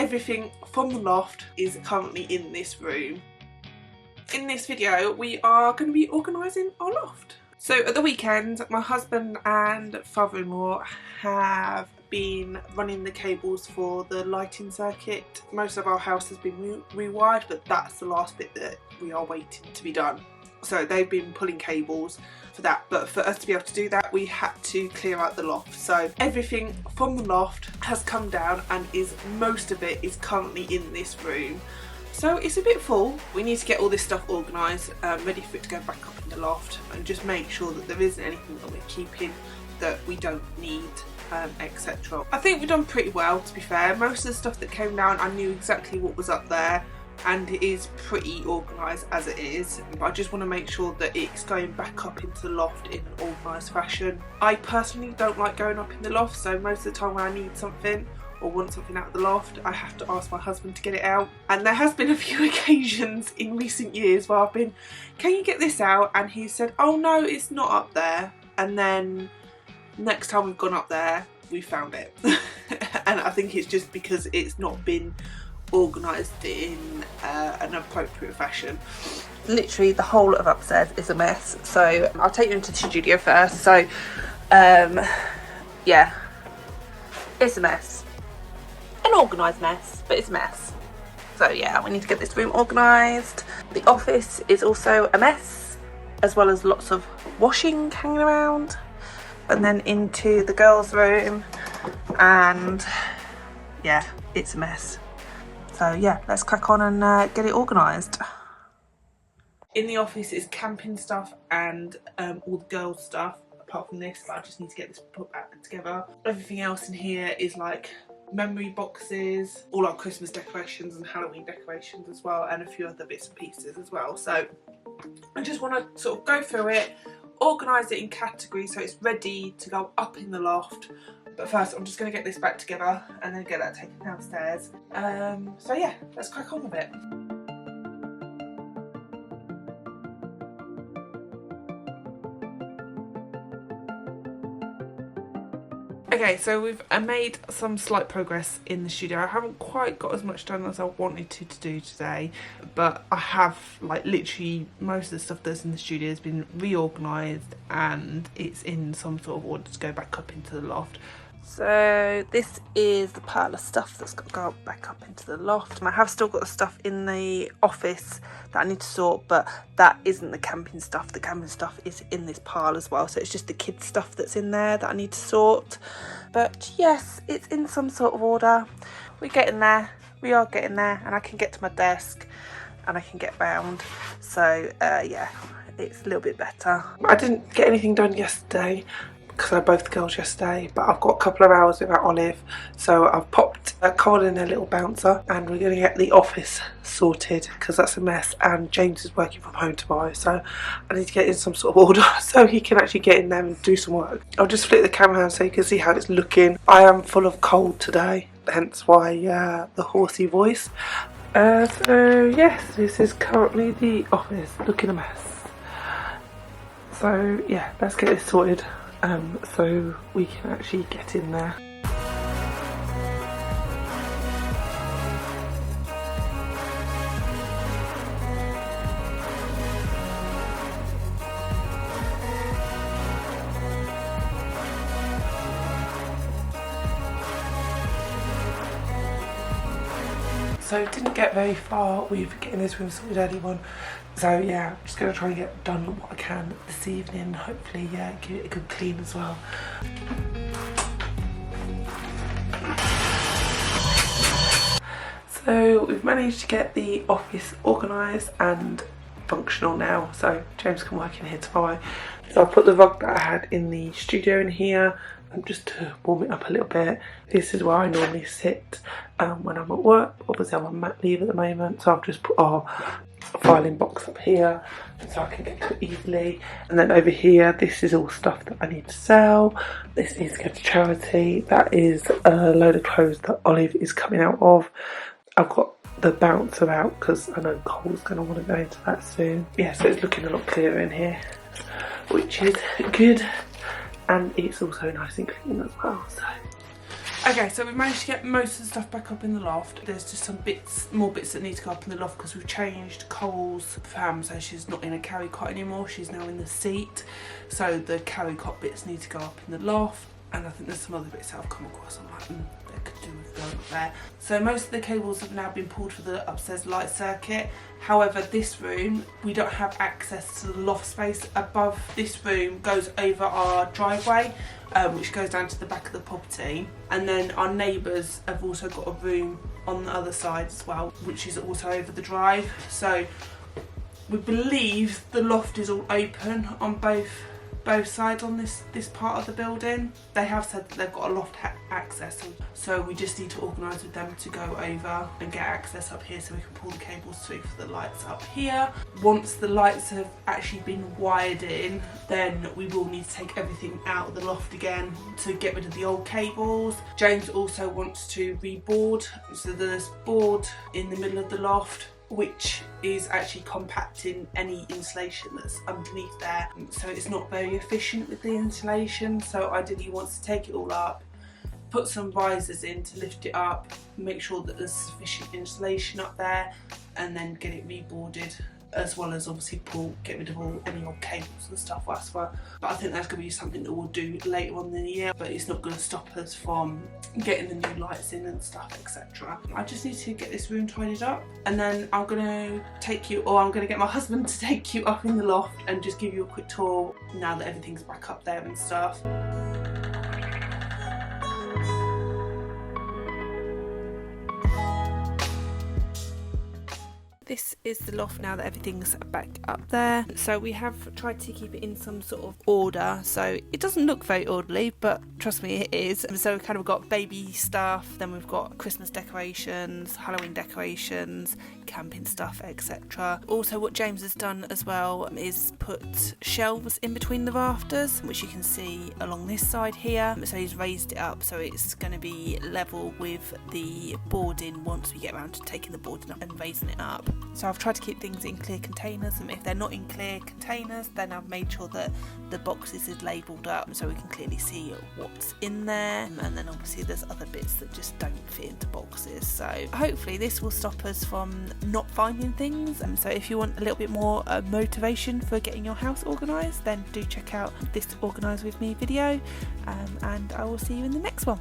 everything from the loft is currently in this room. In this video we are going to be organising our loft. So at the weekend my husband and father-in-law have been running the cables for the lighting circuit. Most of our house has been rewired, but that's the last bit that we are waiting to be done. So they've been pulling cables for that, but for us to be able to do that we had to clear out the loft. So everything from the loft has come down and most of it is currently in this room. So it's a bit full. We need to get all this stuff organised, ready for it to go back up in the loft, and just make sure that there isn't anything that we're keeping that we don't need, etc. I think we've done pretty well, to be fair. Most of the stuff that came down I knew exactly what was up there, and it is pretty organised as it is, but I just want to make sure that it's going back up into the loft in an organised fashion. I personally don't like going up in the loft, so most of the time when I need something or want something out of the loft I have to ask my husband to get it out, and there has been a few occasions in recent years where I've been, can you get this out, and he said, oh no, it's not up there, and then next time we've gone up there we found it. And I think it's just because it's not been organised in an appropriate fashion. Literally the whole of upstairs is a mess, so I'll take you into the studio first. So yeah, it's a mess, an organised mess, but it's a mess. So yeah, we need to get this room organised. The office is also a mess, as well as lots of washing hanging around, and then into the girls' room, and yeah, it's a mess. So yeah, let's crack on and get it organised. In the office is camping stuff and all the girls' stuff, apart from this, but I just need to get this put back together. Everything else in here is like memory boxes, all our Christmas decorations and Halloween decorations as well, and a few other bits and pieces as well. So I just want to sort of go through it, organise it in categories so it's ready to go up in the loft. But first I'm just going to get this back together and then get that taken downstairs. So yeah, let's crack on with it. Okay, so we've made some slight progress in the studio. I haven't quite got as much done as I wanted to do today, but I have, like, literally most of the stuff that's in the studio has been reorganised and it's in some sort of order to go back up into the loft. So this is the pile of stuff that's got to go back up into the loft. And I have still got the stuff in the office that I need to sort, but that isn't the camping stuff. The camping stuff is in this pile as well. So it's just the kids' stuff that's in there that I need to sort. But yes, it's in some sort of order. We're getting there. We are getting there. And I can get to my desk and I can get round. So yeah, it's a little bit better. I didn't get anything done yesterday because I had both the girls yesterday, but I've got a couple of hours without Olive, so I've popped Cole in a little bouncer and we're going to get the office sorted because that's a mess, and James is working from home tomorrow, so I need to get in some sort of order so he can actually get in there and do some work. I'll just flip the camera around so you can see how it's looking. I am full of cold today, hence why the horsey voice. So yes, this is currently the office, looking a mess. So yeah, let's get this sorted. So we can actually get in there. So didn't get very far with getting this room sorted early on. So yeah, I'm just going to try and get done what I can this evening. Hopefully, yeah, give it a good clean as well. So we've managed to get the office organised and functional now. So James can work in here tomorrow. So I put the rug that I had in the studio in here, just to warm it up a little bit. This is where I normally sit when I'm at work. Obviously I'm on mat leave at the moment, so I've just put our filing box up here so I can get to it easily. And then over here, this is all stuff that I need to sell. This needs to go to charity. That is a load of clothes that Olive is coming out of. I've got the bouncer out because I know Cole's going to want to go into that soon. Yeah, so it's looking a lot clearer in here, which is good. And it's also nice and clean as well. So Okay, so we've managed to get most of the stuff back up in the loft. There's just some more bits that need to go up in the loft because we've changed Cole's pram, so she's not in a carry cot anymore, she's now in the seat. So the carry cot bits need to go up in the loft, and I think there's some other bits that I've come across. I'm like, they could do with going up there. So most of the cables have now been pulled for the upstairs light circuit. However, this room, we don't have access to the loft space above. This room goes over our driveway, which goes down to the back of the property. And then our neighbours have also got a room on the other side as well, which is also over the drive. So we believe the loft is all open on both sides on this part of the building. They have said that they've got a loft access, so we just need to organise with them to go over and get access up here so we can pull the cables through for the lights up here. Once the lights have actually been wired in, then we will need to take everything out of the loft again to get rid of the old cables. James also wants to reboard, so there's board in the middle of the loft which is actually compacting any insulation that's underneath there, so it's not very efficient with the insulation. So ideally he wants to take it all up, put some risers in to lift it up, make sure that there's sufficient insulation up there, and then get it reboarded, as well as obviously get rid of any old cables and stuff as well. But I think that's going to be something that we'll do later on in the year, but it's not going to stop us from getting the new lights in and stuff, etc. I just need to get this room tidied up, and then I'm going to get my husband to take you up in the loft and just give you a quick tour now that everything's back up there and stuff. This is the loft now that everything's back up there. So we have tried to keep it in some sort of order, so it doesn't look very orderly, but trust me, it is. So we've kind of got baby stuff, then we've got Christmas decorations, Halloween decorations, camping stuff, etc. Also what James has done as well is put shelves in between the rafters, which you can see along this side here. So he's raised it up so it's going to be level with the boarding once we get around to taking the boarding up and raising it up. So I've tried to keep things in clear containers, and if they're not in clear containers, then I've made sure that the boxes is labelled up so we can clearly see what's in there. And then obviously there's other bits that just don't fit into boxes, so hopefully this will stop us from not finding things. So if you want a little bit more motivation for getting your house organised, then do check out this Organise With Me video, and I will see you in the next one.